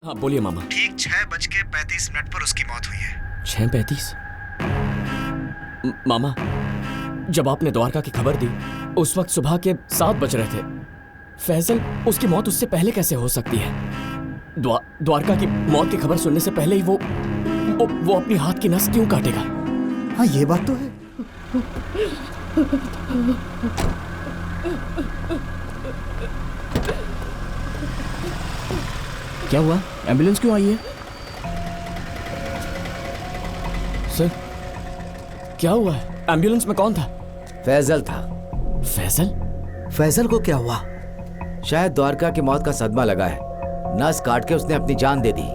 हाँ बोलिए मामा। ठीक 6:35 पर उसकी मौत हुई है। 6:35? मामा, जब आपने द्वारका की खबर दी उस वक्त सुबह के 7 बज रहे थे। फैजल, उसकी मौत उससे पहले कैसे हो सकती है? द्वारका की मौत की खबर सुनने से पहले ही वो अपनी हाथ की नस क्यों काटेगा? हाँ, ये बात तो है। क्या हुआ? एम्बुलेंस क्यों आई है? सर, क्या हुआ है? एम्बुलेंस में कौन था? फैजल था। फैजल? फैजल को क्या हुआ? शायद द्वारका की मौत का सदमा लगा है। नस काट के उसने अपनी जान दे दी।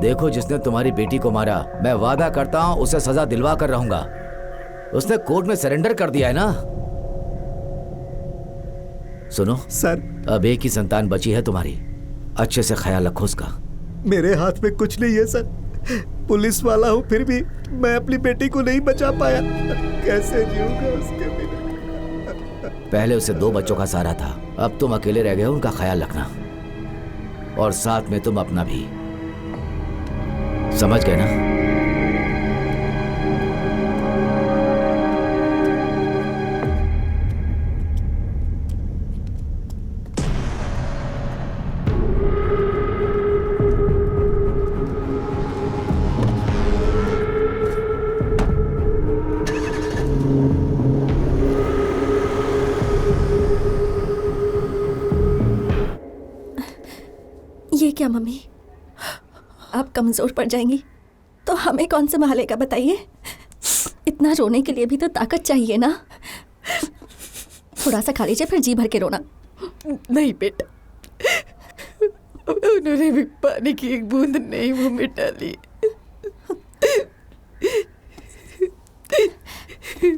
देखो, जिसने तुम्हारी बेटी को मारा, मैं वादा करता हूं उसे सजा दिलवा कर रहूंगा। उसने कोर्ट में सरेंडर कर दिया है ना। सुनो सर, अब एक ही संतान बची है तुम्हारी। अच्छे से ख्याल रखो उसका। मेरे हाथ में कुछ नहीं है सर। पुलिस वाला हूँ, फिर भी मैं अपनी बेटी को नहीं बचा पाया। कैसे जीऊंगा उसके बिना? पहले उसे 2 बच्चों का सहारा था, अब तुम अकेले रह गए हो। उनका ख्याल रखना, और साथ में तुम अपना भी। समझ गए ना? ये क्या मम्मी, आप कमजोर पड़ जाएंगी तो हमें कौन संभालेगा बताइए? इतना रोने के लिए भी तो ताकत चाहिए ना। थोड़ा सा खा लीजिए, फिर जी भर के रोना। नहीं बेटा, उन्होंने भी पानी की एक बूंद नहीं मुंह में डाली।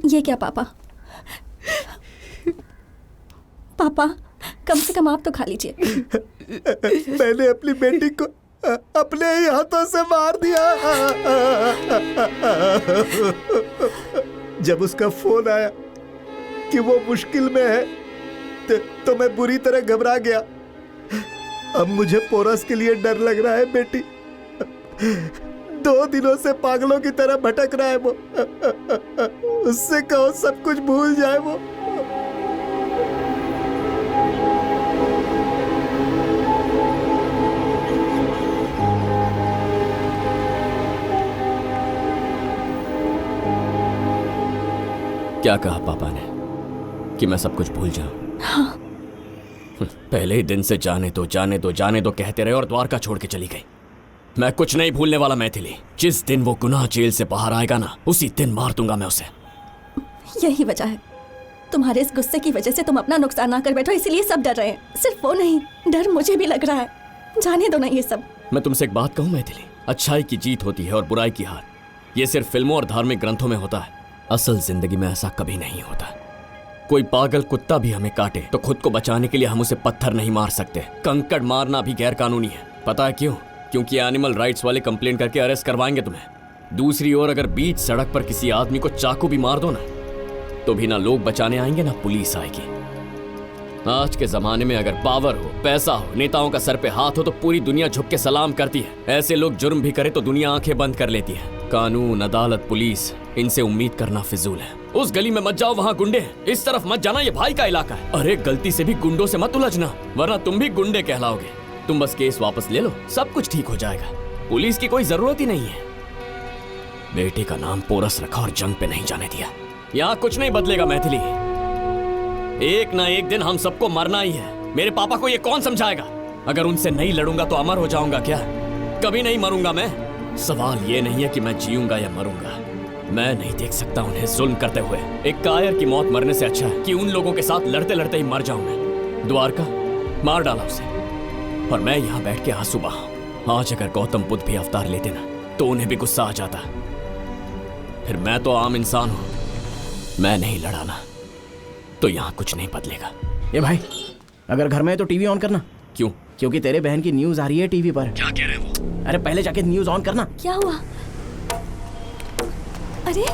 ये क्या पापा? पापा, कम से कम आप तो खा लीजिए। मैंने अपनी बेटी को अपने ही हाथों से मार दिया। जब उसका फोन आया कि वो मुश्किल में है तो मैं बुरी तरह घबरा गया। अब मुझे पोरस के लिए डर लग रहा है। बेटी 2 दिनों से पागलों की तरह भटक रहा है वो। उससे कहो सब कुछ भूल जाए वो। क्या कहा पापा ने कि मैं सब कुछ भूल जाऊं? हाँ। पहले ही दिन से जाने दो कहते रहे और द्वारका छोड़ के चली गई। मैं कुछ नहीं भूलने वाला मैथिली। जिस दिन वो गुनाह जेल से बाहर आएगा ना, उसी दिन मार दूंगा मैं उसे। यही वजह है, तुम्हारे इस गुस्से की वजह से तुम अपना नुकसान ना कर बैठो, इसीलिए सब डर रहे हैं। सिर्फ वो नहीं, डर मुझे भी लग रहा है। जाने दो ना ये सब। मैं तुमसे एक बात कहूं मैथिली, अच्छाई की जीत होती है और बुराई की हार। ये सिर्फ फिल्मों और धार्मिक ग्रंथों में होता है, असल जिंदगी में ऐसा कभी नहीं होता। कोई पागल कुत्ता भी हमें काटे तो खुद को बचाने के लिए हम उसे पत्थर नहीं मार सकते। कंकड़ मारना भी गैर कानूनी है। पता है क्यों? क्योंकि एनिमल राइट्स वाले कंप्लेन करके अरेस्ट करवाएंगे तुम्हें। दूसरी ओर अगर बीच सड़क पर किसी आदमी को चाकू भी मार दो ना, तो भी ना लोग बचाने आएंगे ना पुलिस आएगी। आज के जमाने में अगर पावर हो, पैसा हो, नेताओं का सर पे हाथ हो तो पूरी दुनिया झुक के सलाम करती है। ऐसे लोग जुर्म भी करे तो दुनिया आंखें बंद कर लेती है। कानून, अदालत, पुलिस, इनसे उम्मीद करना फिजूल है। उस गली में मत जाओ, वहाँ गुंडे हैं। इस तरफ मत जाना, ये भाई का इलाका है। अरे गलती से भी गुंडों से मत उलझना, वरना तुम भी गुंडे कहलाओगे। तुम बस केस वापस ले लो, सब कुछ ठीक हो जाएगा। पुलिस की कोई जरूरत ही नहीं है। बेटे का नाम पोरस रखा और जंग पे नहीं जाने दिया। यहाँ कुछ नहीं बदलेगा मैथिली। एक ना एक दिन हम सबको मरना ही है। मेरे पापा को ये कौन समझाएगा? अगर उनसे नहीं लड़ूंगा तो अमर हो जाऊंगा क्या? कभी नहीं मरूंगा मैं। सवाल ये नहीं है कि मैं जीऊंगा या मरूंगा। मैं नहीं देख सकता उन्हें जुल्म करते हुए। एक कायर की मौत मरने से अच्छा है कि उन लोगों के साथ लड़ते लड़ते ही मर जाऊं मैं। द्वारका मार डाला उसे और मैं यहाँ बैठ के आंसू बहा। आज अगर गौतम बुद्ध भी अवतार लेते ना, तो उन्हें भी गुस्सा आ जाता। फिर मैं तो आम इंसान हूं, मैं नहीं लड़ाना तो यहाँ कुछ नहीं बदलेगा। ये भाई, अगर घर में है तो टीवी ऑन करना। क्यों? क्योंकि तेरे बहन की न्यूज आ रही है टीवी पर। क्या कह रहे हैं वो? अरे पहले जाके न्यूज ऑन करना। क्या हुआ? अरे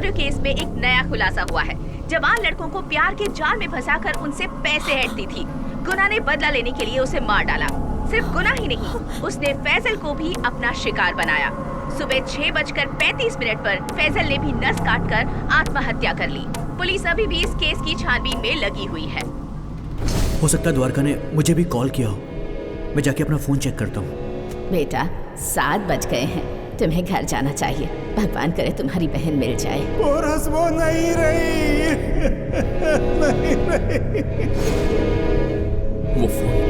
पोर्टफोलियो केस में एक नया खुलासा हुआ है। जवान लड़कों को प्यार के जाल में फंसाकर उनसे पैसे ऐंठती थी। गुना ने बदला लेने के लिए उसे मार डाला। सिर्फ गुना ही नहीं, उसने फैजल को भी अपना शिकार बनाया। सुबह 6:35 पर फैजल ने भी नस काटकर आत्महत्या कर ली। पुलिस अभी भी इस केस की छानबीन में लगी हुई है। हो सकता है द्वारका ने मुझे भी कॉल किया हो। मैं जाके अपना फोन चेक करता हूँ। बेटा 7 बज गए हैं, तुम्हें घर जाना चाहिए। भगवान करे तुम्हारी बहन मिल जाए। पोरस वो नहीं रही। नहीं रही। वो फोन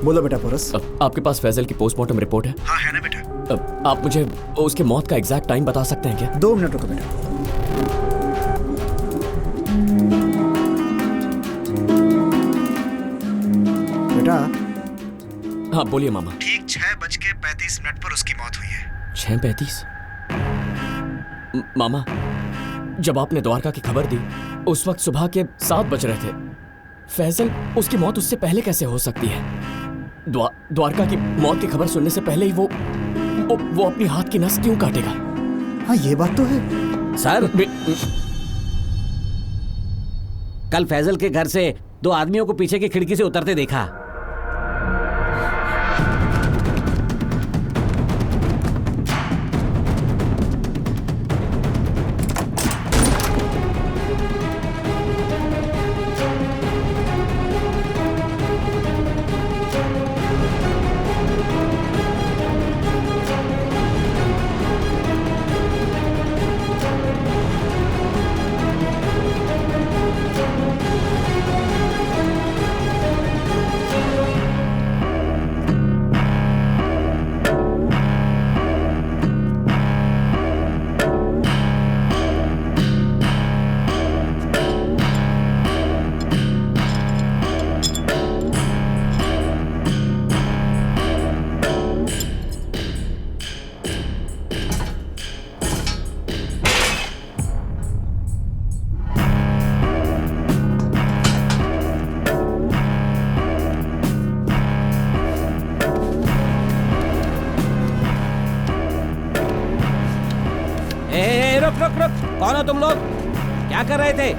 बोलो बेटा पोरस। आपके पास फैजल की पोस्टमार्टम रिपोर्ट है? हाँ है ना बेटा। आप मुझे उसके मौत का एग्जैक्ट टाइम बता सकते हैं क्या? 2 मिनट रुको बेटा। बेटा हाँ बोलिए मामा। ठीक 6:35 पर उसकी मौत हुई है। 6:35? मामा, जब आपने द्वारका की खबर दी उस वक्त सुबह के 7 बज रहे थे। फैजल, उसकी मौत उससे पहले कैसे हो सकती है? द्वारका की मौत की खबर सुनने से पहले ही वो अपनी हाथ की नस क्यों काटेगा? हाँ ये बात तो है। सर, कल फैजल के घर से 2 आदमियों को पीछे की खिड़की से उतरते देखा। रुक, कौन हो तुम लोग? क्या कर रहे थे?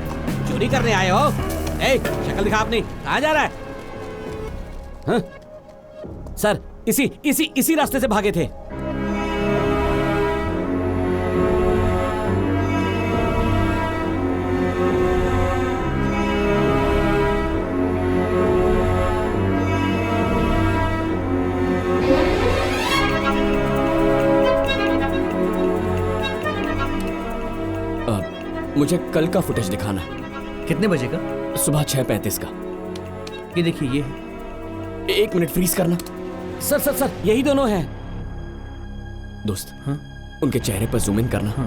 चोरी करने आए हो? शक्ल दिखा अपनी। कहाँ जा रहा है? हाँ? सर, इसी रास्ते से भागे थे। मुझे कल का फुटेज दिखाना। कितने बजे का? सुबह 6:35 का। ये देखिए, ये है। 1 मिनट फ्रीज करना। सर, यही दोनों हैं। दोस्त, हाँ? उनके चेहरे पर जूम इन करना। हाँ।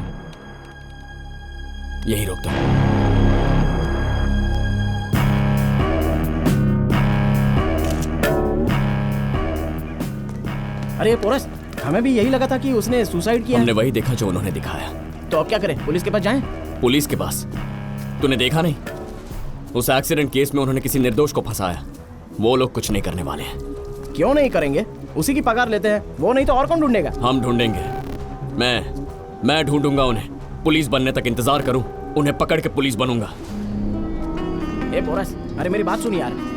यही रोक दो। अरे पोरस, हमें भी यही लगा था कि उसने सुसाइड किया। हमने वही देखा जो उन्होंने दिखाया। तो अब क्या करें? पुलिस के पास जाएं? पुलिस के पास? तूने देखा नहीं? उस एक्सीडेंट केस में उन्होंने किसी निर्दोष को फंसाया। वो लोग कुछ नहीं करने वाले हैं। क्यों नहीं करेंगे? उसी की पगार लेते हैं। वो नहीं तो और कौन ढूंढेगा? हम ढूंढेंगे। मैं ढूंढूंगा उन्हें। पुलिस बनने तक इंतजार करूं, उन्हें पकड़ के पुलिस बनूंगा। ए पोरस, अरे मेरी बात सुन यार।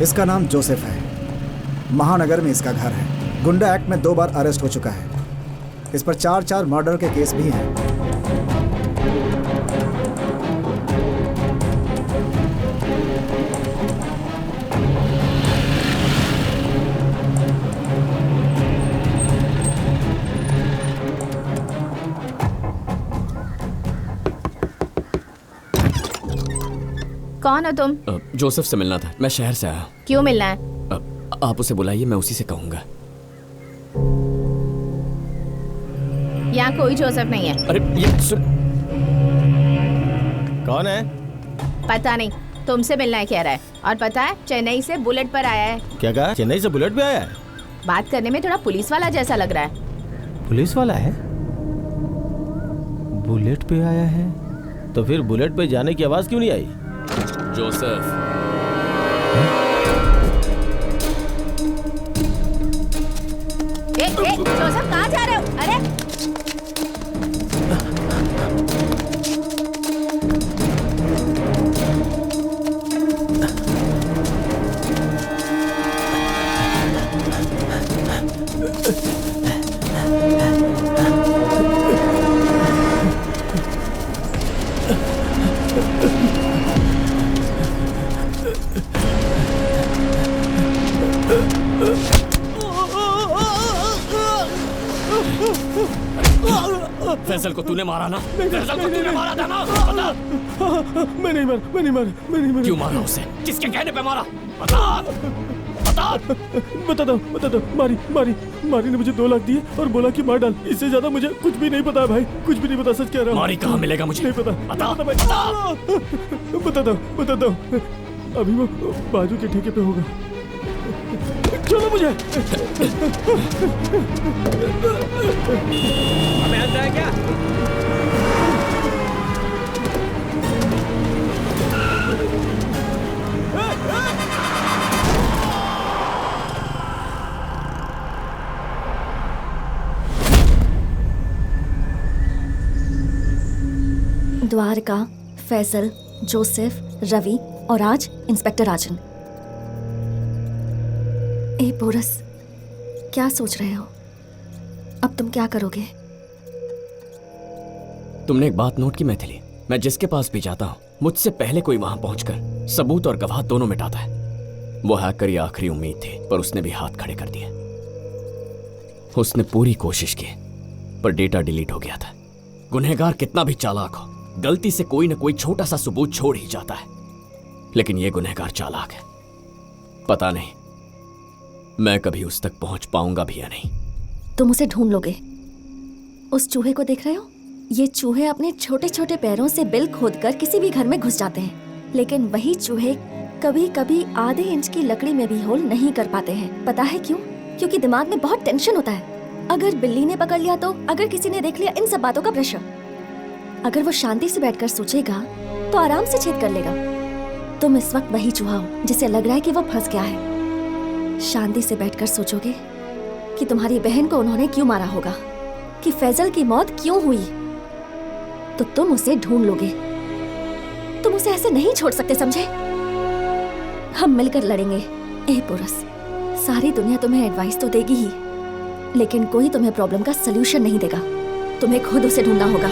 इसका नाम जोसेफ है। महानगर में इसका घर है। गुंडा एक्ट में 2 बार अरेस्ट हो चुका है। इस पर 4 मर्डर के केस भी हैं। कौन हो तुम? जोसेफ से मिलना था। मैं शहर से आया। क्यों मिलना है? आप उसे बुलाइए, मैं उसी से कहूंगा। यहाँ कोई जोसेफ नहीं है। अरे ये सुन। कौन है? पता नहीं, तुमसे मिलना है कह रहा है। और पता है चेन्नई से बुलेट पर आया है। क्या कहा? चेन्नई से बुलेट पे आया है? बात करने में थोड़ा पुलिस वाला जैसा लग रहा है। पुलिस वाला है? बुलेट पे आया है तो फिर बुलेट पे जाने की आवाज क्यों नहीं आई? जोसेफ। जोसेफ कहाँ जा रहे हो? अरे फैसल को तूने मारा ना? फैसल को तूने मारा था ना? बता। मैं नहीं मारा। क्यों मारा उसे? किसके कहने पे मारा? बता। बता दो। मारी ने मुझे 2 लाख दिए और बोला कि मार डाल। इससे ज्यादा मुझे कुछ भी नहीं पता है भाई, कुछ भी नहीं पता। सच कह रहा हूँ। मारी कहाँ मिलेगा मुझे? नहीं पता। बता दो। अभी वो बाजू के ठेके पे होगा। चलो मुझे। हमें अंदर है क्या? द्वारका, फैसल, जोसेफ, रवि और आज इंस्पेक्टर राजन। ए बोरस, क्या सोच रहे हो? अब तुम क्या करोगे? तुमने एक बात नोट की मैथिली? मैं जिसके पास भी जाता हूँ मुझसे पहले कोई वहां पहुंचकर सबूत और गवाह दोनों मिटाता है। वो हैकर की आखिरी उम्मीद थी, पर उसने भी हाथ खड़े कर दिए। उसने पूरी कोशिश की पर डेटा डिलीट हो गया था। गुनहगार कितना भी चालाक हो, गलती से कोई न कोई छोटा सा सबूत छोड़ ही जाता है। लेकिन यह गुनहगार चालाक है। पता नहीं मैं कभी उस तक पहुंच पाऊंगा भी या नहीं। तुम उसे ढूंढ लोगे। उस चूहे को देख रहे हो? ये चूहे अपने छोटे छोटे पैरों से बिल खोदकर किसी भी घर में घुस जाते हैं, लेकिन वही चूहे कभी कभी आधे इंच की लकड़ी में भी होल नहीं कर पाते हैं। पता है क्यों? क्योंकि दिमाग में बहुत टेंशन होता है। अगर बिल्ली ने पकड़ लिया तो, अगर किसी ने देख लिया, इन सब बातों का प्रेशर। अगर वो शांति से बैठकर सोचेगा तो आराम से छेद कर लेगा। तुम इस वक्त वही चूहा हो जिसे लग रहा है कि वो फंस गया है। शांति से बैठकर सोचोगे कि तुम्हारी बहन को उन्होंने क्यों मारा होगा, कि फैजल की मौत क्यों हुई, तो तुम उसे ढूंढ लोगे। तुम उसे ऐसे नहीं छोड़ सकते, समझे? हम मिलकर लड़ेंगे। ए पुरस, सारी दुनिया तुम्हें एडवाइस तो देगी ही, लेकिन कोई तुम्हें प्रॉब्लम का सलूशन नहीं देगा। तुम्हें खुद उसे ढूंढना होगा।